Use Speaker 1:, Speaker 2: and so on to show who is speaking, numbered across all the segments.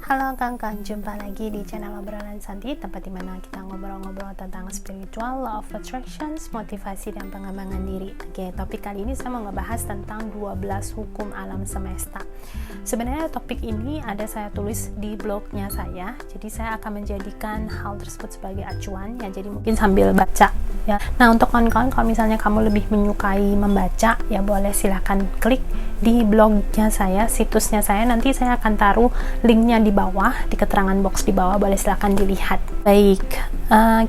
Speaker 1: Halo kawan-kawan, jumpa lagi di channel obrolan Santi, tempat dimana kita ngobrol-ngobrol tentang spiritual, law of attractions, motivasi dan pengembangan diri. Oke, topik kali ini saya mau ngebahas tentang 12 hukum alam semesta. Sebenarnya topik ini ada saya tulis di blognya saya, jadi saya akan menjadikan hal tersebut sebagai acuan ya, jadi mungkin sambil baca ya. Nah, untuk kawan-kawan, kalau misalnya kamu lebih menyukai membaca ya, boleh silahkan klik di blognya saya, situsnya saya. Nanti saya akan taruh linknya di bawah, di keterangan box di bawah, boleh silahkan dilihat. Baik,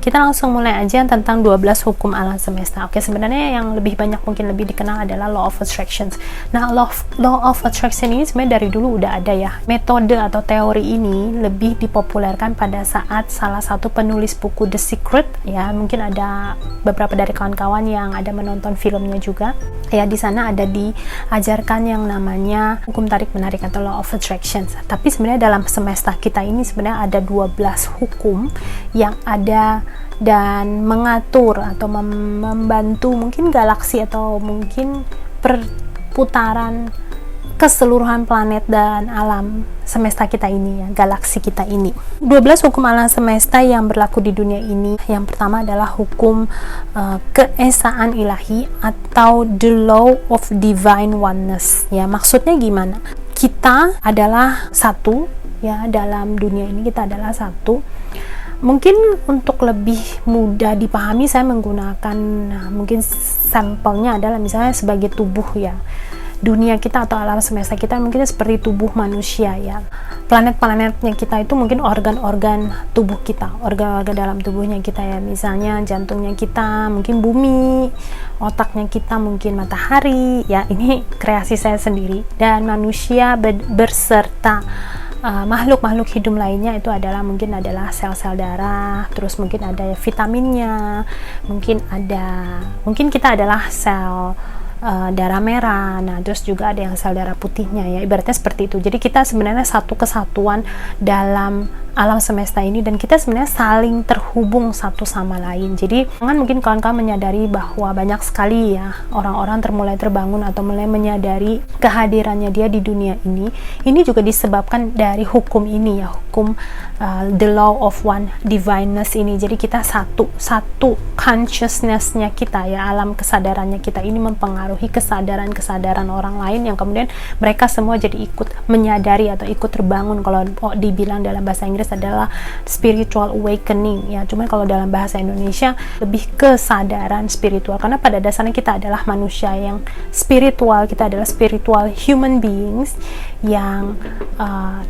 Speaker 1: kita langsung mulai aja tentang 12 hukum alam semesta. Oke, sebenarnya yang lebih banyak mungkin lebih dikenal adalah law of attraction. Nah, law of attraction ini sebenarnya dari dulu udah ada ya. Metode atau teori ini lebih dipopulerkan pada saat salah satu penulis buku The Secret ya, mungkin ada beberapa dari kawan-kawan yang ada menonton filmnya juga ya. Di sana ada diajarkan yang namanya hukum tarik menarik atau law of attraction. Tapi sebenarnya dalam semesta kita ini sebenarnya ada 12 hukum yang ada dan mengatur atau membantu mungkin galaksi atau mungkin perputaran keseluruhan planet dan alam semesta kita ini ya, galaksi kita ini. 12 hukum alam semesta yang berlaku di dunia ini. Yang pertama adalah hukum keesaan ilahi atau the law of divine oneness ya. Maksudnya gimana? Kita adalah satu ya, dalam dunia ini kita adalah satu. Mungkin untuk lebih mudah dipahami saya menggunakan mungkin sampelnya adalah misalnya sebagai tubuh ya. Dunia kita atau alam semesta kita mungkin seperti tubuh manusia ya. Planet-planetnya kita itu mungkin organ-organ tubuh kita, organ-organ dalam tubuhnya kita ya. Misalnya jantungnya kita mungkin bumi, otaknya kita mungkin matahari ya. Ini kreasi saya sendiri. Dan manusia berserta makhluk-makhluk hidup lainnya itu adalah mungkin adalah sel-sel darah, terus mungkin ada vitaminnya, mungkin kita adalah sel darah merah, nah terus juga ada yang sel darah putihnya ya, ibaratnya seperti itu. Jadi kita sebenarnya satu kesatuan dalam alam semesta ini dan kita sebenarnya saling terhubung satu sama lain. Jadi jangan mungkin kawan-kawan menyadari bahwa banyak sekali ya orang-orang mulai terbangun atau mulai menyadari kehadirannya dia di dunia ini. Ini juga disebabkan dari hukum ini ya, hukum the law of one divineness ini. Jadi kita satu consciousness-nya kita ya, alam kesadarannya kita ini mempengaruhi kesadaran orang lain yang kemudian mereka semua jadi ikut menyadari atau ikut terbangun. Kalau dibilang dalam bahasa Inggris adalah spiritual awakening ya, cuman kalau dalam bahasa Indonesia lebih kesadaran spiritual, karena pada dasarnya kita adalah manusia yang spiritual, kita adalah spiritual human beings yang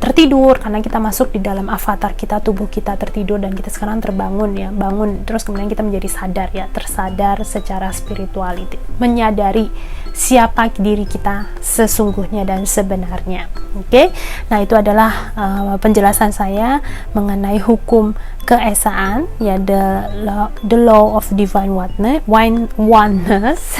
Speaker 1: tertidur karena kita masuk di dalam avatar kita, tubuh kita tertidur dan kita sekarang terbangun ya, bangun terus kemudian kita menjadi sadar ya, tersadar secara spirituality, menyadari siapa diri kita sesungguhnya dan sebenarnya. Oke, nah itu adalah penjelasan saya mengenai hukum keesaan ya, the law of divine oneness.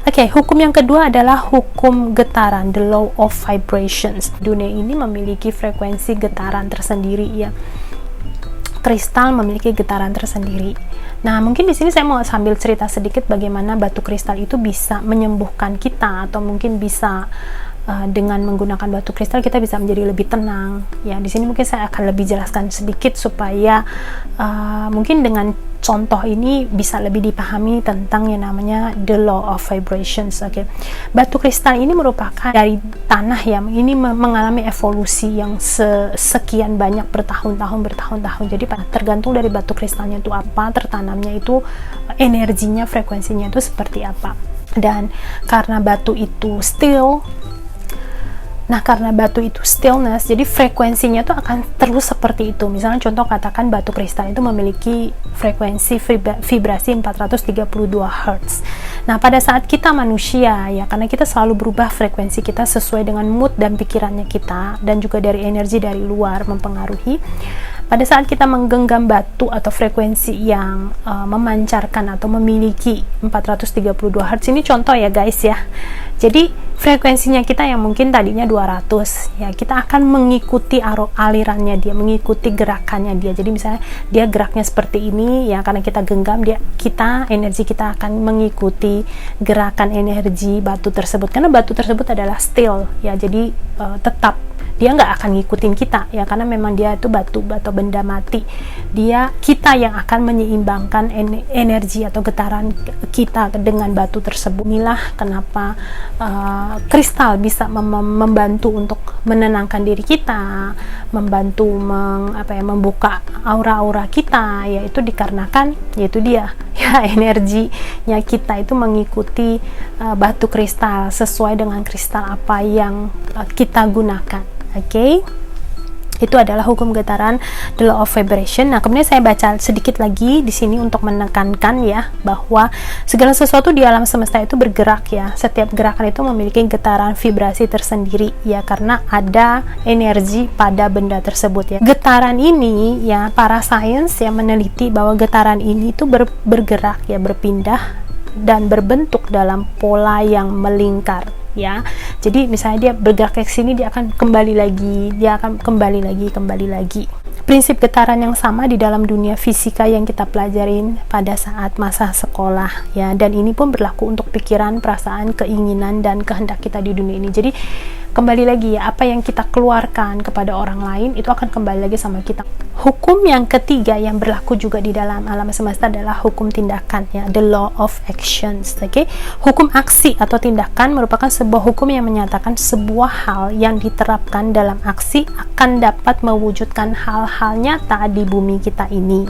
Speaker 1: Oke, hukum yang kedua adalah hukum getaran, the law of vibrations. Dunia ini memiliki frekuensi getaran tersendiri ya. Kristal memiliki getaran tersendiri. Nah, mungkin di sini saya mau sambil cerita sedikit bagaimana batu kristal itu bisa menyembuhkan kita, atau mungkin bisa dengan menggunakan batu kristal kita bisa menjadi lebih tenang. Ya, di sini mungkin saya akan lebih jelaskan sedikit supaya mungkin dengan contoh ini bisa lebih dipahami tentang yang namanya the law of vibrations. Oke. Batu kristal ini merupakan dari tanah ya, ini mengalami evolusi yang sekian banyak bertahun-tahun. Jadi tergantung dari batu kristalnya itu apa, tertanamnya itu energinya, frekuensinya itu seperti apa. Dan karena batu itu stillness, jadi frekuensinya itu akan terus seperti itu. Misalnya contoh katakan batu kristal itu memiliki frekuensi vibrasi 432 Hz. Nah, pada saat kita manusia ya, karena kita selalu berubah frekuensi kita sesuai dengan mood dan pikirannya kita, dan juga dari energi dari luar mempengaruhi. Pada saat kita menggenggam batu atau frekuensi yang memancarkan atau memiliki 432 Hz, ini contoh ya guys ya. Jadi frekuensinya kita yang mungkin tadinya 200 ya, kita akan mengikuti alirannya dia, mengikuti gerakannya dia. Jadi misalnya dia geraknya seperti ini ya, karena kita genggam energi kita akan mengikuti gerakan energi batu tersebut, karena batu tersebut adalah still ya, jadi tetap dia nggak akan ngikutin kita ya, karena memang dia itu batu atau benda mati. Kita yang akan menyeimbangkan energi atau getaran kita dengan batu tersebut. Inilah kenapa kristal bisa membantu untuk menenangkan diri kita, membantu membuka aura-aura kita, yaitu dikarenakan yaitu dia ya, energinya kita itu mengikuti batu kristal sesuai dengan kristal apa yang kita gunakan. Oke. Itu adalah hukum getaran, the law of vibration. Nah, kemudian saya baca sedikit lagi di sini untuk menekankan ya, bahwa segala sesuatu di alam semesta itu bergerak ya. Setiap gerakan itu memiliki getaran vibrasi tersendiri ya, karena ada energi pada benda tersebut ya. Getaran ini ya, para sains yang meneliti bahwa getaran ini itu bergerak ya, berpindah dan berbentuk dalam pola yang melingkar ya. Jadi misalnya dia bergerak ke sini, dia akan kembali lagi. Prinsip getaran yang sama di dalam dunia fisika yang kita pelajarin pada saat masa sekolah ya, dan ini pun berlaku untuk pikiran, perasaan, keinginan dan kehendak kita di dunia ini. Jadi kembali lagi ya, apa yang kita keluarkan kepada orang lain itu akan kembali lagi sama kita. Hukum yang ketiga yang berlaku juga di dalam alam semesta adalah hukum tindakan ya, the law of actions. Oke. Hukum aksi atau tindakan merupakan sebuah hukum yang menyatakan sebuah hal yang diterapkan dalam aksi akan dapat mewujudkan hal-hal nyata di bumi kita ini.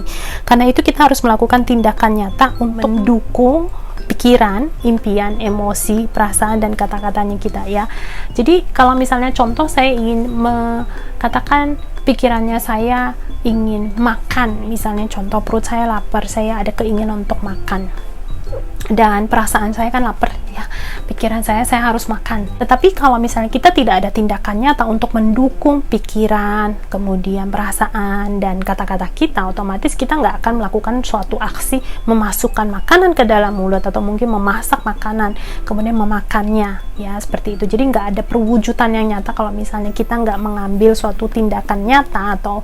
Speaker 1: Karena itu kita harus melakukan tindakan nyata untuk mendukung pikiran, impian, emosi, perasaan dan kata-katanya kita ya. Jadi kalau misalnya contoh, saya ingin katakan pikirannya saya ingin makan, misalnya contoh perut saya lapar, saya ada keinginan untuk makan, dan perasaan saya kan lapar ya, pikiran saya harus makan. Tetapi kalau misalnya kita tidak ada tindakan nyata untuk mendukung pikiran, kemudian perasaan dan kata-kata kita, otomatis kita nggak akan melakukan suatu aksi memasukkan makanan ke dalam mulut, atau mungkin memasak makanan kemudian memakannya ya, seperti itu. Jadi nggak ada perwujudan yang nyata kalau misalnya kita nggak mengambil suatu tindakan nyata atau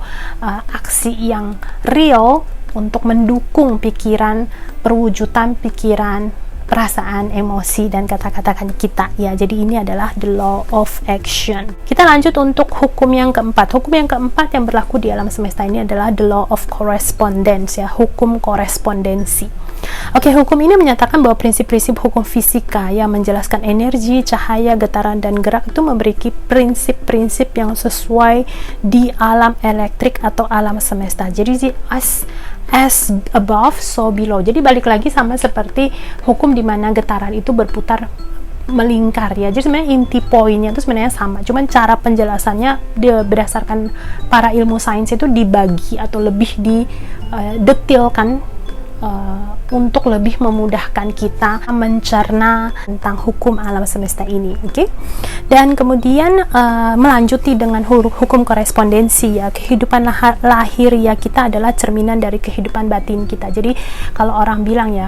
Speaker 1: aksi yang real untuk mendukung pikiran, perwujudan pikiran, perasaan, emosi, dan kata-kata kita ya. Jadi ini adalah the law of action. Kita lanjut untuk hukum yang keempat. Hukum yang keempat yang berlaku di alam semesta ini adalah the law of correspondence ya, hukum korespondensi. Oke, hukum ini menyatakan bahwa prinsip-prinsip hukum fisika yang menjelaskan energi, cahaya, getaran, dan gerak itu memiliki prinsip-prinsip yang sesuai di alam elektrik atau alam semesta. Jadi as above, so below. Jadi balik lagi sama seperti hukum di mana getaran itu berputar melingkar ya. Jadi sebenarnya inti poinnya itu sebenarnya sama, cuman cara penjelasannya berdasarkan para ilmu sains itu dibagi atau lebih didetilkan untuk lebih memudahkan kita mencerna tentang hukum alam semesta ini. Oke. Dan kemudian melanjuti dengan hukum korespondensi ya, kehidupan lahiriah kita adalah cerminan dari kehidupan batin kita. Jadi kalau orang bilang ya,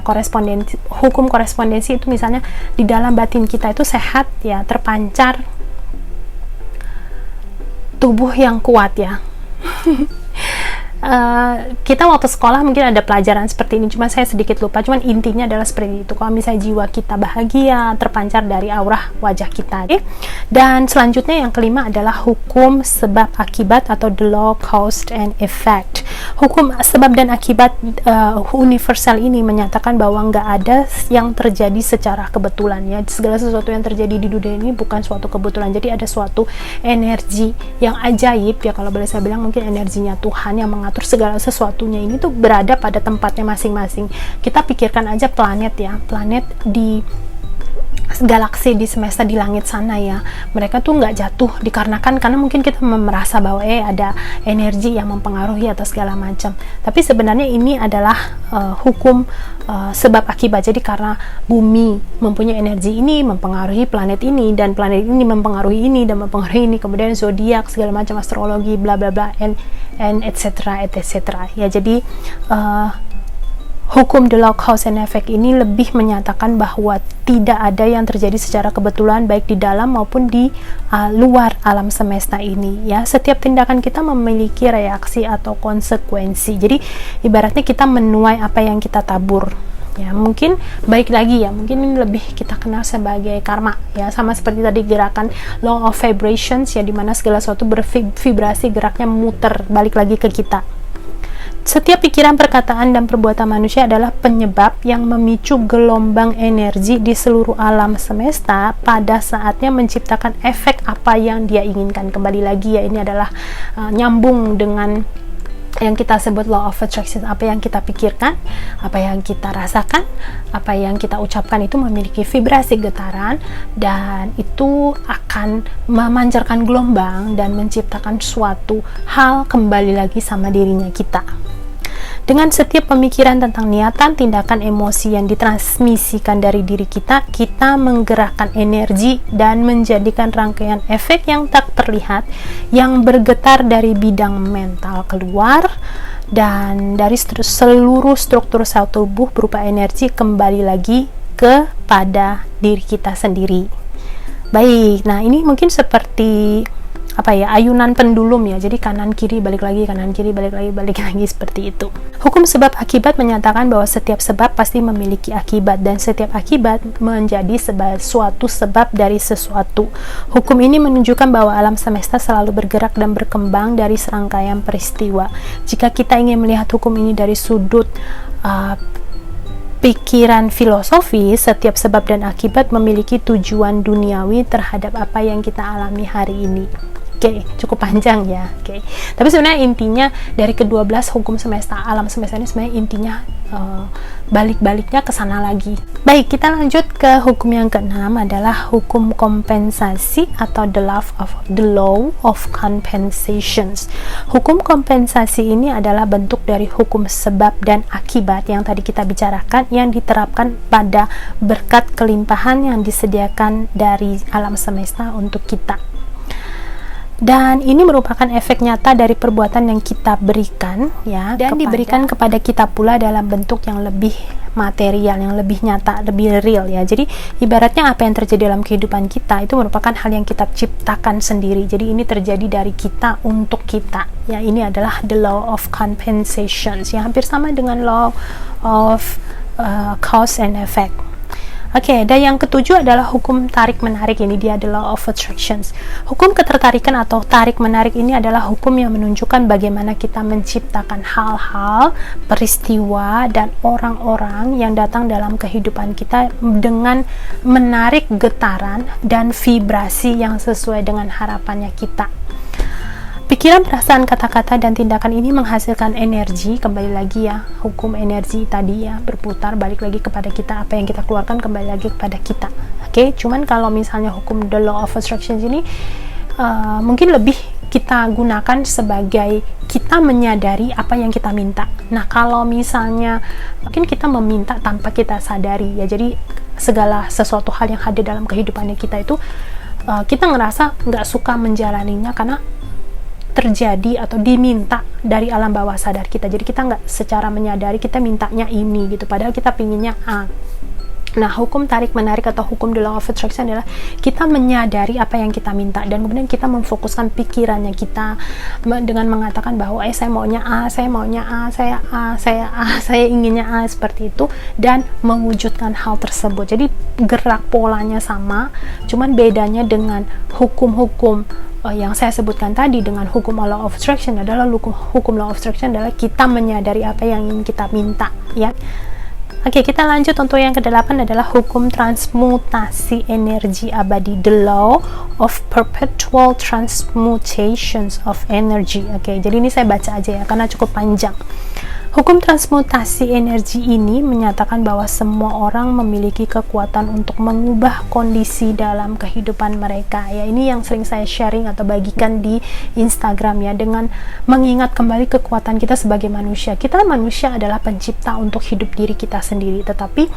Speaker 1: hukum korespondensi itu misalnya di dalam batin kita itu sehat ya, terpancar tubuh yang kuat ya. Kita waktu sekolah mungkin ada pelajaran seperti ini, cuma saya sedikit lupa, cuman intinya adalah seperti itu. Kalau misalnya jiwa kita bahagia, terpancar dari aura wajah kita. Okay? Dan selanjutnya yang kelima adalah hukum sebab akibat atau the law cause and effect. Hukum sebab dan akibat universal ini menyatakan bahwa nggak ada yang terjadi secara kebetulan ya. Segala sesuatu yang terjadi di dunia ini bukan suatu kebetulan. Jadi ada suatu energi yang ajaib ya, kalau boleh saya bilang mungkin energinya Tuhan yang mengatur segala sesuatunya ini tuh berada pada tempatnya masing-masing. Kita pikirkan aja planet ya, planet di galaksi di semesta di langit sana ya, mereka tuh nggak jatuh dikarenakan karena mungkin kita merasa bahwa ada energi yang mempengaruhi atau segala macam, tapi sebenarnya ini adalah hukum sebab akibat. Jadi karena bumi mempunyai energi ini mempengaruhi planet ini, dan planet ini mempengaruhi ini dan mempengaruhi ini, kemudian zodiak segala macam, astrologi bla bla bla and etc ya. Jadi hukum the law cause and effect ini lebih menyatakan bahwa tidak ada yang terjadi secara kebetulan baik di dalam maupun di luar alam semesta ini ya. Setiap tindakan kita memiliki reaksi atau konsekuensi. Jadi ibaratnya kita menuai apa yang kita tabur Ya, mungkin baik lagi ya, mungkin ini lebih kita kenal sebagai karma ya, sama seperti tadi gerakan law of vibrations ya, dimana segala sesuatu bervibrasi, geraknya muter balik lagi ke kita. Setiap pikiran, perkataan, dan perbuatan manusia adalah penyebab yang memicu gelombang energi di seluruh alam semesta pada saatnya menciptakan efek apa yang dia inginkan. Kembali lagi ya, ini adalah nyambung dengan yang kita sebut law of attraction. Apa yang kita pikirkan, apa yang kita rasakan, apa yang kita ucapkan itu memiliki vibrasi getaran, dan itu akan memancarkan gelombang dan menciptakan suatu hal kembali lagi sama dirinya kita. Dengan setiap pemikiran tentang niatan, tindakan, emosi yang ditransmisikan dari diri kita, kita menggerakkan energi dan menjadikan rangkaian efek yang tak terlihat yang bergetar dari bidang mental keluar, dan dari seluruh struktur sel tubuh berupa energi kembali lagi kepada diri kita sendiri. Baik, nah ini mungkin seperti ayunan pendulum ya, jadi kanan kiri balik lagi, kanan kiri balik lagi seperti itu. Hukum sebab akibat menyatakan bahwa setiap sebab pasti memiliki akibat, dan setiap akibat menjadi suatu sebab dari sesuatu. Hukum ini menunjukkan bahwa alam semesta selalu bergerak dan berkembang dari serangkaian peristiwa. Jika kita ingin melihat hukum ini dari sudut pikiran filosofi, setiap sebab dan akibat memiliki tujuan duniawi terhadap apa yang kita alami hari ini. Oke, cukup panjang ya. Oke. Tapi sebenarnya intinya dari ke-12 hukum semesta, alam semesta ini sebenarnya intinya balik-baliknya ke sana lagi. Baik, kita lanjut ke hukum yang ke-6, adalah hukum kompensasi atau the law of compensations. Hukum kompensasi ini adalah bentuk dari hukum sebab dan akibat yang tadi kita bicarakan, yang diterapkan pada berkat kelimpahan yang disediakan dari alam semesta untuk kita. Dan ini merupakan efek nyata dari perbuatan yang kita berikan ya, dan diberikan kepada kita pula dalam bentuk yang lebih material, yang lebih nyata, lebih real ya. Jadi ibaratnya apa yang terjadi dalam kehidupan kita itu merupakan hal yang kita ciptakan sendiri. Jadi ini terjadi dari kita untuk kita ya. Ini adalah the law of compensations yang hampir sama dengan law of cause and effect. Oke, dan yang ketujuh adalah hukum tarik-menarik. Ini dia the law of attractions. Hukum ketertarikan atau tarik-menarik ini adalah hukum yang menunjukkan bagaimana kita menciptakan hal-hal, peristiwa, dan orang-orang yang datang dalam kehidupan kita dengan menarik getaran dan vibrasi yang sesuai dengan harapannya kita. Pikiran, perasaan, kata-kata, dan tindakan ini menghasilkan energi. Kembali lagi ya, hukum energi tadi ya, berputar balik lagi kepada kita. Apa yang kita keluarkan kembali lagi kepada kita. Oke, cuman kalau misalnya hukum the law of attraction ini mungkin lebih kita gunakan sebagai kita menyadari apa yang kita minta. Nah, kalau misalnya mungkin kita meminta tanpa kita sadari ya, jadi segala sesuatu hal yang hadir dalam kehidupannya kita itu kita ngerasa nggak suka menjalaninya karena terjadi atau diminta dari alam bawah sadar kita. Jadi kita nggak secara menyadari kita mintanya ini gitu, padahal kita pinginnya A. Nah, hukum tarik menarik atau hukum the law of attraction adalah kita menyadari apa yang kita minta, dan kemudian kita memfokuskan pikirannya kita dengan mengatakan bahwa saya maunya A, saya maunya A, saya inginnya A, seperti itu, dan mewujudkan hal tersebut. Jadi gerak polanya sama, cuman bedanya dengan hukum-hukum yang saya sebutkan tadi dengan hukum law of attraction adalah hukum law of attraction adalah kita menyadari apa yang ingin kita minta ya. Oke, kita lanjut untuk yang ke-8 adalah hukum transmutasi energi abadi, the law of perpetual transmutations of energy. Oke, jadi ini saya baca aja ya karena cukup panjang. Hukum transmutasi energi ini menyatakan bahwa semua orang memiliki kekuatan untuk mengubah kondisi dalam kehidupan mereka. Ya, ini yang sering saya sharing atau bagikan di Instagram ya, dengan mengingat kembali kekuatan kita sebagai manusia. Kita manusia adalah pencipta untuk hidup diri kita sendiri, tetapi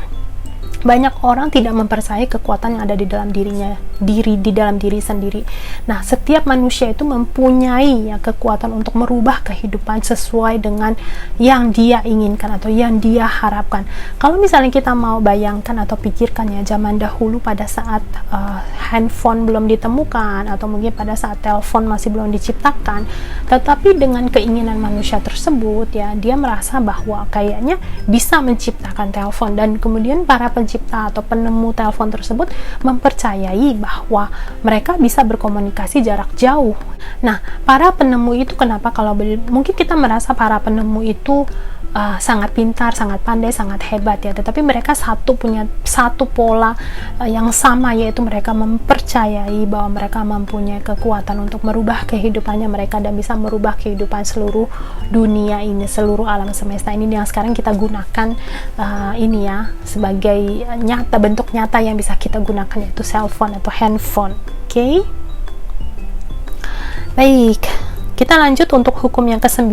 Speaker 1: Banyak orang tidak mempercayai kekuatan yang ada di dalam di dalam diri sendiri. Nah, setiap manusia itu mempunyai ya kekuatan untuk merubah kehidupan sesuai dengan yang dia inginkan atau yang dia harapkan. Kalau misalnya kita mau bayangkan atau pikirkan ya, zaman dahulu pada saat handphone belum ditemukan atau mungkin pada saat telepon masih belum diciptakan, tetapi dengan keinginan manusia tersebut ya, dia merasa bahwa kayaknya bisa menciptakan telepon, dan kemudian para pencipta atau penemu telepon tersebut mempercayai bahwa mereka bisa berkomunikasi jarak jauh. Nah, para penemu itu kenapa mungkin kita merasa para penemu itu sangat pintar, sangat pandai, sangat hebat ya, tetapi mereka punya satu pola yang sama, yaitu mereka mempercayai bahwa mereka mempunyai kekuatan untuk merubah kehidupannya mereka dan bisa merubah kehidupan seluruh dunia ini, seluruh alam semesta ini yang sekarang kita gunakan ini ya sebagai bentuk nyata yang bisa kita gunakan, yaitu cellphone atau handphone. Oke? Baik, kita lanjut untuk hukum yang ke-9.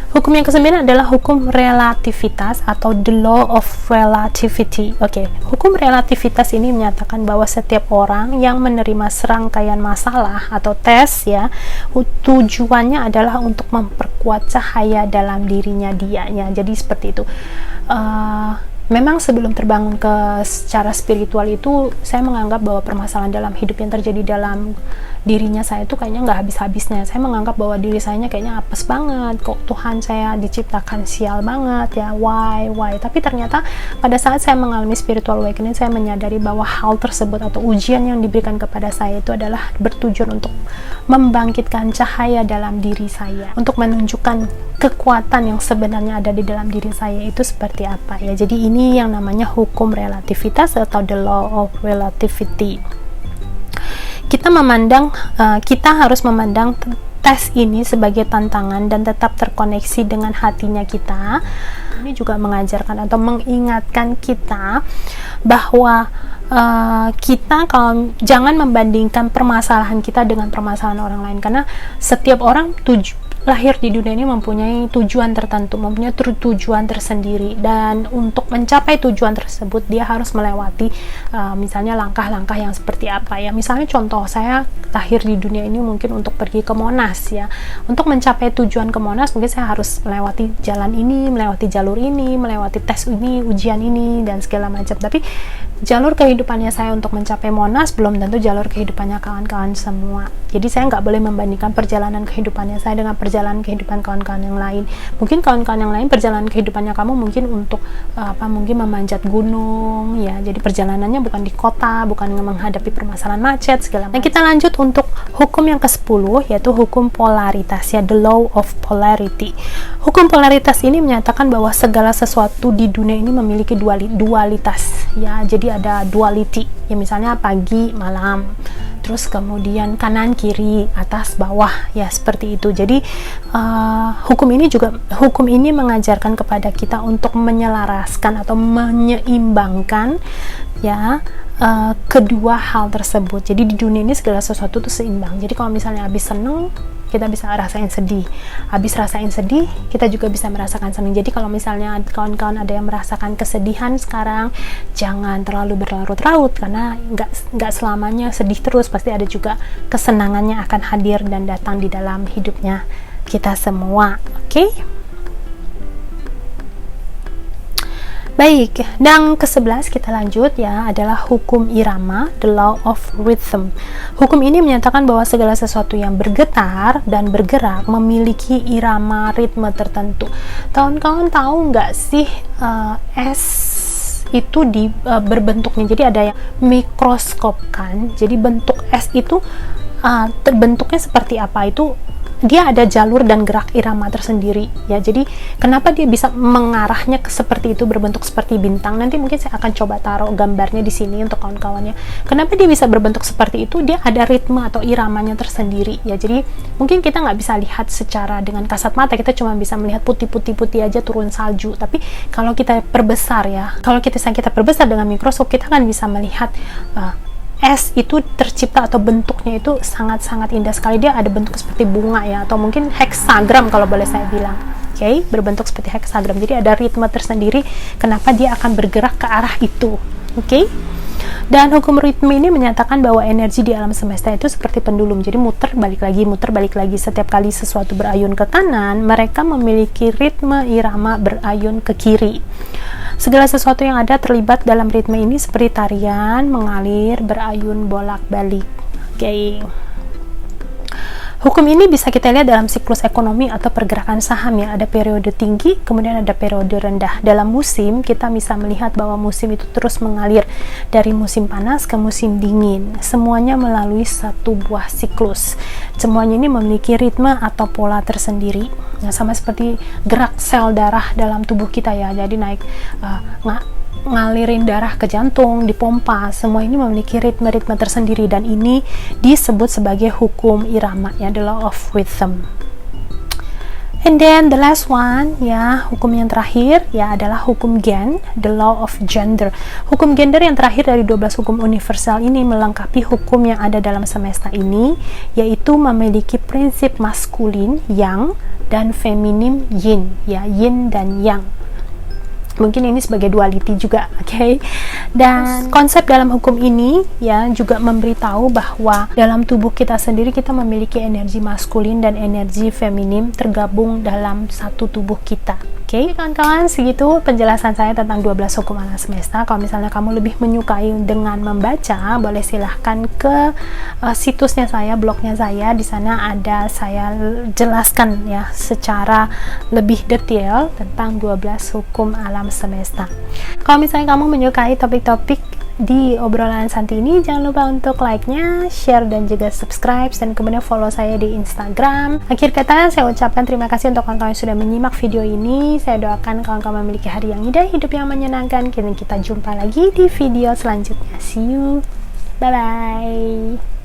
Speaker 1: Hukum yang ke-9 adalah hukum relativitas atau the law of relativity. Oke, hukum relativitas ini menyatakan bahwa setiap orang yang menerima serangkaian masalah atau tes ya, tujuannya adalah untuk memperkuat cahaya dalam dirinya dianya. Jadi seperti itu. Memang sebelum terbangun secara spiritual itu, saya menganggap bahwa permasalahan dalam hidup yang terjadi dalam dirinya saya itu kayaknya nggak habis-habisnya. Saya menganggap bahwa diri saya kayaknya apes banget, kok Tuhan saya diciptakan sial banget ya, why. Tapi ternyata pada saat saya mengalami spiritual awakening, saya menyadari bahwa hal tersebut atau ujian yang diberikan kepada saya itu adalah bertujuan untuk membangkitkan cahaya dalam diri saya, untuk menunjukkan kekuatan yang sebenarnya ada di dalam diri saya itu seperti apa ya. Jadi ini yang namanya hukum relativitas atau the law of relativity. Kita harus memandang tes ini sebagai tantangan dan tetap terkoneksi dengan hatinya kita. Ini juga mengajarkan atau mengingatkan kita bahwa kita jangan membandingkan permasalahan kita dengan permasalahan orang lain, karena setiap orang lahir di dunia ini mempunyai tujuan tertentu, mempunyai tujuan tersendiri, dan untuk mencapai tujuan tersebut dia harus melewati misalnya langkah-langkah yang seperti apa ya. Misalnya contoh, saya lahir di dunia ini mungkin untuk pergi ke Monas ya. Untuk mencapai tujuan ke Monas mungkin saya harus melewati jalan ini, melewati jalur ini, melewati tes ini, ujian ini, dan segala macam. Tapi jalur kehidupannya saya untuk mencapai Monas belum tentu jalur kehidupannya kawan-kawan semua. Jadi saya nggak boleh membandingkan perjalanan kehidupannya saya dengan perjalanan kehidupan kawan-kawan yang lain. Mungkin kawan-kawan yang lain perjalanan kehidupannya kamu mungkin untuk mungkin memanjat gunung ya. Jadi perjalanannya bukan di kota, bukan menghadapi permasalahan macet segala macam. Nah, kita lanjut untuk hukum yang ke-10, yaitu hukum polaritas ya, the law of polarity. Hukum polaritas ini menyatakan bahwa segala sesuatu di dunia ini memiliki dualitas ya. Jadi ada duality ya, misalnya pagi malam, terus kemudian kanan kiri, atas bawah ya, seperti itu. Jadi hukum ini mengajarkan kepada kita untuk menyelaraskan atau menyeimbangkan ya kedua hal tersebut. Jadi di dunia ini segala sesuatu itu seimbang. Jadi kalau misalnya habis seneng, kita bisa rasain sedih. Habis rasain sedih, kita juga bisa merasakan senang. Jadi kalau misalnya kawan-kawan ada yang merasakan kesedihan sekarang, jangan terlalu berlarut-larut, karena nggak selamanya sedih terus. Pasti ada juga kesenangannya akan hadir dan datang di dalam hidupnya kita semua. Oke? Baik, dan ke-11 kita lanjut ya, adalah hukum irama, the law of rhythm. Hukum ini menyatakan bahwa segala sesuatu yang bergetar dan bergerak memiliki irama ritme tertentu. Kawan-kawan tahu nggak sih es itu berbentuknya, jadi ada yang mikroskopkan. Jadi bentuk es itu bentuknya seperti apa, itu dia ada jalur dan gerak irama tersendiri ya. Jadi kenapa dia bisa mengarahnya seperti itu, berbentuk seperti bintang? Nanti mungkin saya akan coba taruh gambarnya di sini untuk kawan-kawannya. Kenapa dia bisa berbentuk seperti itu? Dia ada ritme atau iramanya tersendiri ya. Jadi mungkin kita nggak bisa lihat secara dengan kasat mata, kita cuma bisa melihat putih aja turun salju. Tapi kalau kita perbesar ya, kalau kita perbesar dengan mikroskop, kita kan bisa melihat es itu tercipta atau bentuknya itu sangat-sangat indah sekali. Dia ada bentuk seperti bunga ya, atau mungkin heksagram kalau boleh saya bilang. Oke, berbentuk seperti heksagram. Jadi ada ritme tersendiri kenapa dia akan bergerak ke arah itu. Oke. Dan hukum ritme ini menyatakan bahwa energi di alam semesta itu seperti pendulum. Jadi muter balik lagi. Setiap kali sesuatu berayun ke kanan, mereka memiliki ritme irama berayun ke kiri. Segala sesuatu yang ada terlibat dalam ritme ini seperti tarian, mengalir, berayun, bolak-balik. Oke. Hukum ini bisa kita lihat dalam siklus ekonomi atau pergerakan saham ya. Ada periode tinggi, kemudian ada periode rendah. Dalam musim, kita bisa melihat bahwa musim itu terus mengalir dari musim panas ke musim dingin. Semuanya melalui satu buah siklus. Semuanya ini memiliki ritme atau pola tersendiri. Nah, sama seperti gerak sel darah dalam tubuh kita ya. Jadi naik ngalirin darah ke jantung, dipompa, semua ini memiliki ritme-ritme tersendiri, dan ini disebut sebagai hukum irama ya, the law of rhythm. And then the last one ya, hukum yang terakhir ya adalah hukum gen, the law of gender. Hukum gender yang terakhir dari 12 hukum universal ini melengkapi hukum yang ada dalam semesta ini, yaitu memiliki prinsip maskulin yang dan feminim yin ya, yin dan yang. Mungkin ini sebagai duality juga, oke? Dan konsep dalam hukum ini ya juga memberitahu bahwa dalam tubuh kita sendiri kita memiliki energi maskulin dan energi feminim tergabung dalam satu tubuh kita. Oke, kawan-kawan, segitu penjelasan saya tentang 12 hukum alam semesta. Kalau misalnya kamu lebih menyukai dengan membaca, boleh silahkan ke situsnya saya, blognya saya. Di sana ada saya jelaskan ya secara lebih detail tentang 12 hukum alam semesta. Kalau misalnya kamu menyukai topik-topik di obrolan Santi ini, jangan lupa untuk like-nya, share, dan juga subscribe, dan kemudian follow saya di Instagram. Akhir kata, saya ucapkan terima kasih untuk kawan-kawan yang sudah menyimak video ini. Saya doakan kawan-kawan memiliki hari yang indah, hidup yang menyenangkan. Kita jumpa lagi di video selanjutnya. See you. Bye-bye.